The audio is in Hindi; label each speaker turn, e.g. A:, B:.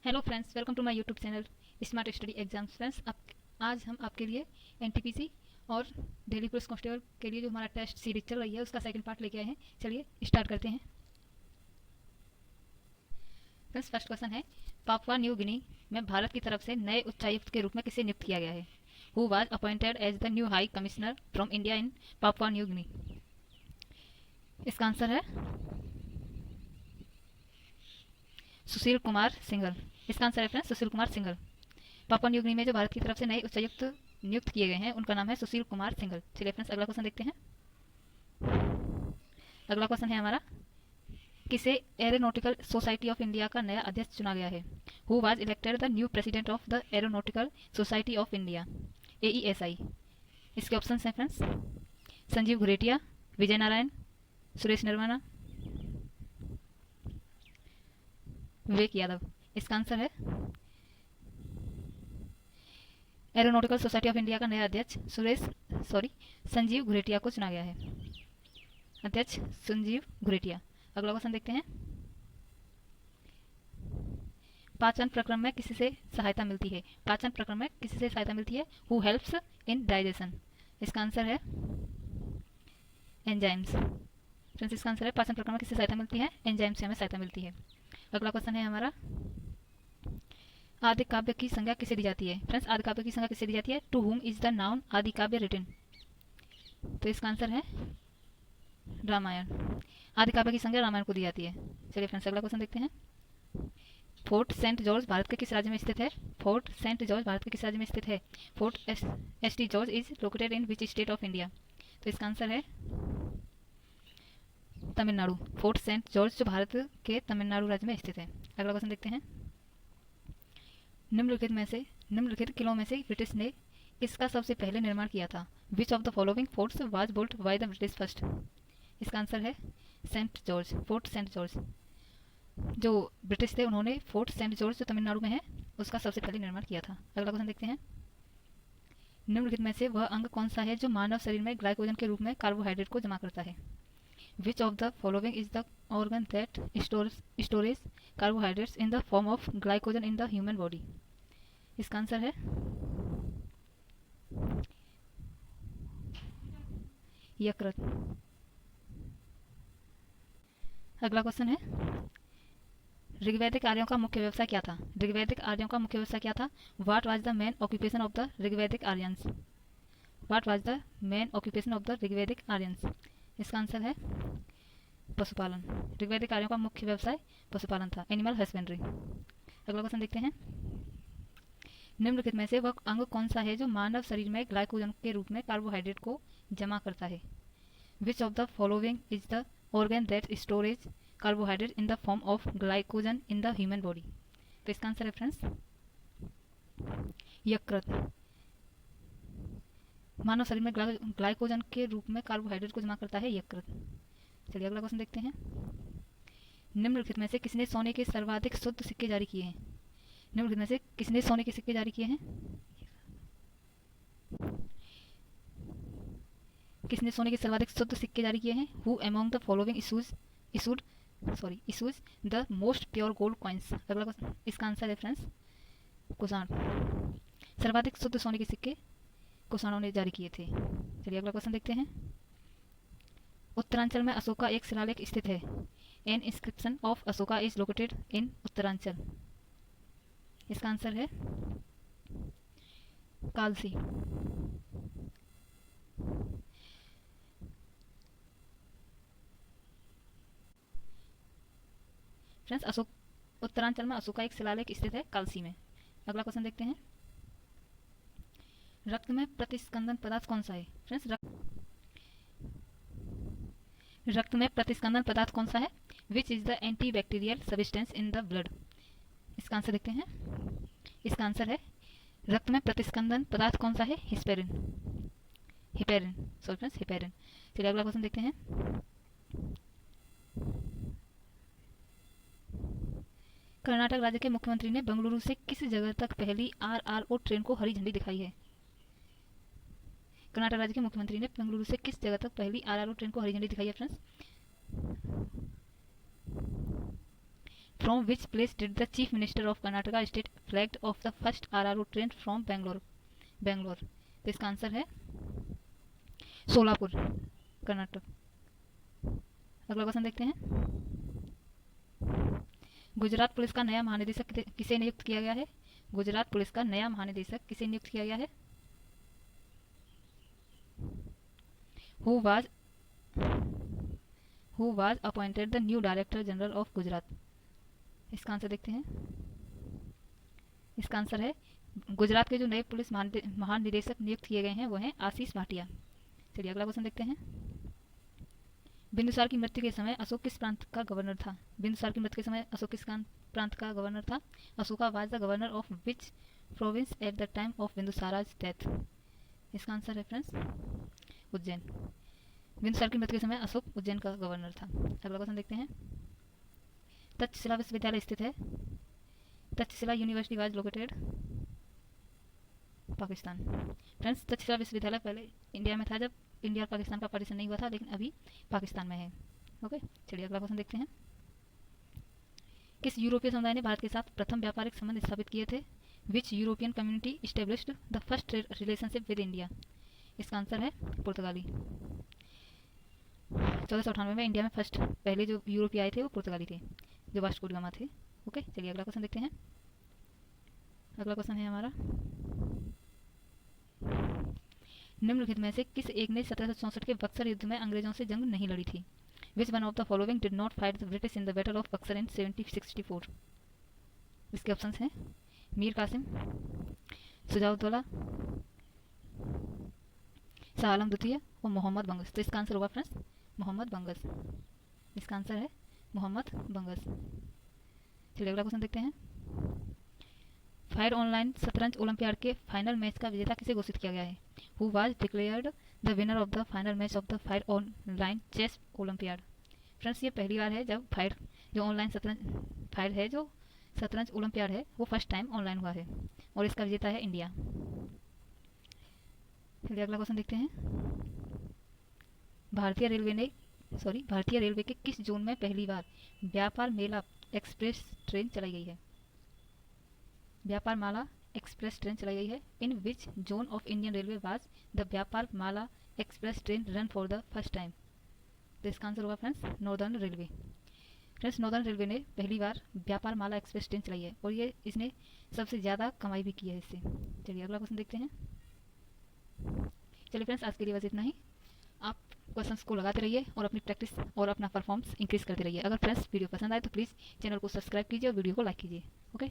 A: Hello friends, welcome to my YouTube channel smart study exams. Friends, आज हम आपके लिए एनटीपीसी और दिल्ली पुलिस कांस्टेबल के लिए जो हमारा टेस्ट सीरीज चल रही है उसका सेकंड पार्ट लेके आए हैं। चलिए स्टार्ट करते हैं। फ्रेंड्स, फर्स्ट क्वेश्चन है, पापुआ न्यू गिनी में भारत की तरफ से नए उच्चायुक्त के रूप में किसे नियुक्त किया गया है? Who was appointed as the new high commissioner from India in Papua New Guinea? इसका आंसर है सुशील कुमार सिंघल। इसका आंसर है friends Sushil Kumar Singhal. Papua New Guinea में जो भारत की तरफ से नए उच्चायुक्त नियुक्त किए गए हैं उनका नाम है सुशील कुमार सिंघल। चलिए फ्रेंड्स, अगला क्वेश्चन देखते हैं। अगला क्वेश्चन है हमारा, किसे एरोनॉटिकल सोसाइटी ऑफ इंडिया का नया अध्यक्ष चुना गया है? Who was elected the new president of the aeronautical society of India, AESI? इसके ऑप्शन हैं फ्रेंड्स, संजीव घुरेटिया, विजय नारायण, सुरेश नरवाना, विवेक यादव। इसका आंसर है एरोनॉटिकल सोसाइटी ऑफ इंडिया का नया अध्यक्ष संजीव घुरेटिया को चुना गया है। अध्यक्ष संजीव घुरेटिया। अगला क्वेश्चन देखते हैं। पाचन प्रक्रम में किसी से सहायता मिलती है? पाचन प्रक्रम में किसी से सहायता मिलती है? Who helps in digestion? इसका आंसर है एंजाइम्स। फ्रेंड्स, इसका आंसर है पाचन प्रक्रम में किससे सहायता मिलती है? एंजाइम से हमें सहायता मिलती है। अगला क्वेश्चन है हमारा, आदि काव्य की संज्ञा किसे दी जाती है? फ्रेंड्स, आदि काव्य की संज्ञा किसे दी जाती है? To whom is the noun आदि काव्य रिटन? तो इसका आंसर है रामायण। आदि काव्य की संज्ञा रामायण को दी जाती है। चलिए फ्रेंड्स, अगला क्वेश्चन देखते हैं। फोर्ट सेंट जॉर्ज भारत के किस राज्य में स्थित है? फोर्ट सेंट जॉर्ज भारत के किस राज्य में स्थित है? Fort ST George is located in which state of India? तो इसका आंसर है तमिलनाडु। फोर्ट सेंट जॉर्ज जो भारत के तमिलनाडु राज्य में स्थित है। अगला क्वेश्चन देखते हैं। निम्नलिखित किलों में से ब्रिटिश ने किसका सबसे पहले निर्माण किया था? Which of the following forts was built by the British first? इसका आंसर है Saint George, fort Saint George. जो ब्रिटिश थे उन्होंने फोर्ट सेंट जॉर्ज जो तमिलनाडु में है उसका सबसे पहले निर्माण किया था। अगला क्वेश्चन देखते हैं। निम्नलिखित में से वह अंग कौन सा है जो मानव शरीर में ग्लाइकोजन के रूप में कार्बोहाइड्रेट को जमा करता है? विच of the following is the organ that storage carbohydrates in the form of glycogen in the human body? इसका आंसर है यकृत। अगला क्वेश्चन है, ऋग्वैदिक आर्यों का मुख्य व्यवसाय क्या था? ऋग्वैदिक आर्यों का मुख्य व्यवसाय क्या था? What was the main occupation of the Rigvedic Aryans? What was the main occupation of the Rigvedic Aryans? इसका आंसर है पशुपालन। ऋग्वैदिक आर्यों का मुख्य व्यवसाय पशुपालन था, एनिमल हस्बेंड्री। अगला क्वेश्चन देखते हैं। निम्नलिखित में से वह अंग कौन सा है जो मानव शरीर में ग्लाइकोजन के रूप में कार्बोहाइड्रेट को जमा करता है? विच of the following is the organ that storage carbohydrate in the form of glycogen in the human body? तो इसका आंसर है फ्रेंड्स यकृत। मानव शरीर में ग्लाइकोजन के रूप में कार्बोहाइड्रेट को जमा करता है यकृत। चलिए अगला क्वेश्चन देखते हैं। निम्नलिखित में से किसने सोने के सर्वाधिक शुद्ध सिक्के जारी किए हैं? निम्नलिखित में से किसने सोने के सिक्के जारी किए हैं? किसने सोने के सर्वाधिक शुद्ध सिक्के जारी किए हैं? Who among the following issues the most pure gold coins? अगला क्वेश्चन, इसका आंसर है फ्रेंड्स कुषाण। सर्वाधिक शुद्ध सोने के सिक्के कुषाणों ने जारी किए थे। चलिए अगला क्वेश्चन देखते हैं। उत्तरांचल में अशोका एक शिलालेख स्थित है। N inscription of Ashoka is located in Uttaranchal? इसका आंसर है कालसी। फ्रेंड्स, उत्तरांचल में अशोका एक शिलालेख स्थित है कालसी में। अगला क्वेश्चन देखते हैं। रक्त में प्रतिस्कंदन पदार्थ कौन सा है? फ्रेंड्स, रक्त में प्रतिस्कंदन पदार्थ कौन सा है? Which is the anti bacterial substance in the blood? इसका आंसर देखते हैं। इसका आंसर है रक्त में प्रतिस्कंदन पदार्थ कौन सा है? हिपेरिन। Sorry friends, heparin. चलिए अगला क्वेश्चन देखते हैं। कर्नाटक राज्य के मुख्यमंत्री ने बेंगलुरु से किस जगह तक पहली RRO ट्रेन को हरी झंडी दिखाई है? कर्नाटक राज्य के मुख्यमंत्री ने बेंगलुरु से किस जगह तक पहली RRO ट्रेन को हरी झंडी दिखाई है? Friends, from which place did the chief minister of Karnataka state flagged of the first RRO train from Bangalore. तो इसका आंसर है सोलापुर, कर्नाटक। अगला क्वेश्चन देखते हैं। गुजरात पुलिस का नया महानिदेशक किसे नियुक्त किया गया है? गुजरात पुलिस का नया महानिदेशक किसे नियुक्त किया गया है? Who was appointed the new director general of Gujarat? इसका आंसर देखते हैं। इसका आंसर है गुजरात के जो नए पुलिस महानिदेशक नियुक्त किए गए हैं वो हैं आशीष भाटिया। चलिए अगला क्वेश्चन देखते हैं। बिंदुसार की मृत्यु के समय अशोक किस प्रांत का गवर्नर था? बिंदुसार की मृत्यु के समय अशोक किस प्रांत का गवर्नर था? Ashoka was the governor of which province at the time of Bindusara's death? इसका आंसर है फ्रेंड्स उज्जैन। बिंदुसार की मृत्यु के समय अशोक उज्जैन का गवर्नर था। अगला क्वेश्चन देखते हैं। तक्षशिला विश्वविद्यालय स्थित है? Takshashila university was located Pakistan. Friends Takshashila विश्वविद्यालय पहले इंडिया में था जब इंडिया और पाकिस्तान का पार्टीशन नहीं हुआ था, लेकिन अभी पाकिस्तान में है। ओके, चलिए अगला क्वेश्चन देखते हैं। किस यूरोपीय समुदाय ने भारत के साथ प्रथम व्यापारिक संबंध स्थापित किए थे? Which European community established the first relationship with India? इसका आंसर है पुर्तगाली। 1498 में इंडिया में फर्स्ट पहले जो यूरोपीय आए थे वो पुर्तगाली थे, जो वास्को डी गामा थे। ओके, चलिए अगला क्वेश्चन देखते हैं। अगला क्वेश्चन है हमारा, निम्नलिखित में से किस एक ने 1764 के बक्सर युद्ध में अंग्रेजों से जंग नहीं लड़ी थी? Which one of the following did not fight the British in the battle of Buxar in 1764? इसके ऑप्शंस हैं मीर कासिम, सुजाउद्दौला, शाह आलम द्वितीय और मोहम्मद बंगस। तो इसका आंसर होगा फ्रेंड्स मोहम्मद बंगस। इसका आंसर है मोहम्मद बंगस। चलिए अगला क्वेश्चन देखते हैं। फायर ऑनलाइन शतरंज ओलंपियाड के फाइनल मैच का विजेता किसे घोषित किया गया है? Who was declared the winner of the final match of the FIDE online chess Olympiad? Friends ये पहली बार है जब फायर जो ऑनलाइन शतरंज फायर है जो शतरंज ओलंपियाड है वो फर्स्ट टाइम ऑनलाइन हुआ है और इसका विजेता है इंडिया। चलिए अगला क्वेश्चन देखते हैं। भारतीय रेलवे के किस जोन में पहली बार व्यापार मेला एक्सप्रेस ट्रेन चलाई गई है? व्यापार माला एक्सप्रेस ट्रेन चलाई गई है। In which zone of Indian railway was the Vyapar Mala express train run for the first time? तो इसका आंसर होगा friends northern railway. Friends northern railway ने पहली बार व्यापार माला एक्सप्रेस ट्रेन चलाई है और ये इसने सबसे ज़्यादा कमाई भी की है इससे। चलिए अगला क्वेश्चन देखते हैं। चलिए फ्रेंड्स आज के लिए बस इतना ही। आप क्वेश्चंस को लगाते रहिए और अपनी प्रैक्टिस और अपना परफॉर्मेंस इंक्रीज करते रहिए। अगर फ्रेंड्स वीडियो पसंद आए तो प्लीज़ चैनल को सब्सक्राइब कीजिए और वीडियो को लाइक कीजिए। ओके।